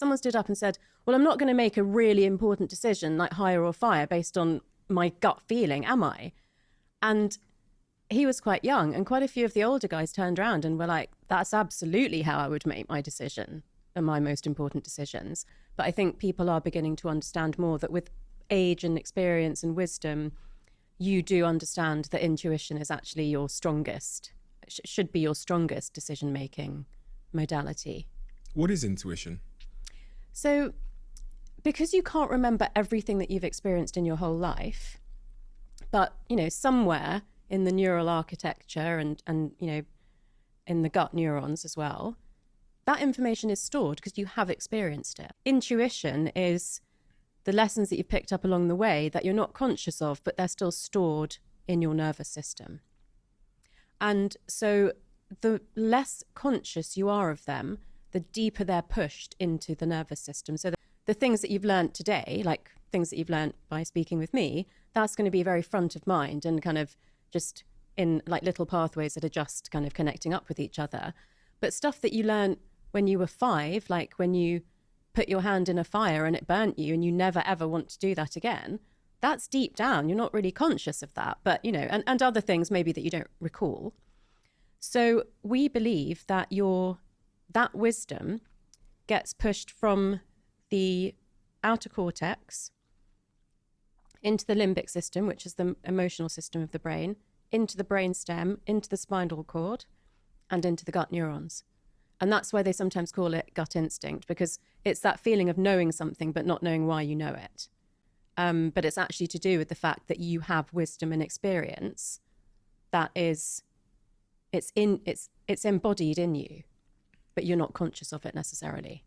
Someone stood up and said, well, I'm not going to make a really important decision like hire or fire based on my gut feeling, am I? And he was quite young, and quite a few of the older guys turned around and were like, that's absolutely how I would make my decision and my most important decisions. But I think people are beginning to understand more that with age and experience and wisdom, you do understand that intuition is actually your strongest, should be your strongest decision-making modality. What is intuition? So because you can't remember everything that you've experienced in your whole life, but, you know, somewhere in the neural architecture and you know, in the gut neurons as well, that information is stored because you have experienced it. Intuition is the lessons that you've picked up along the way that you're not conscious of, but they're still stored in your nervous system. And so the less conscious you are of them, the deeper they're pushed into the nervous system. So the things that you've learned today, like things that you've learned by speaking with me, that's going to be very front of mind and kind of just in like little pathways that are just kind of connecting up with each other. But stuff that you learned when you were 5, like when you put your hand in a fire and it burnt you and you never ever want to do that again, that's deep down. You're not really conscious of that, but you know, and other things maybe that you don't recall. So we believe that that wisdom gets pushed from the outer cortex into the limbic system, which is the emotional system of the brain, into the brainstem, into the spinal cord, and into the gut neurons. And that's why they sometimes call it gut instinct, because it's that feeling of knowing something but not knowing why you know it. But it's actually to do with the fact that you have wisdom and experience that is, it's embodied in you, but you're not conscious of it necessarily.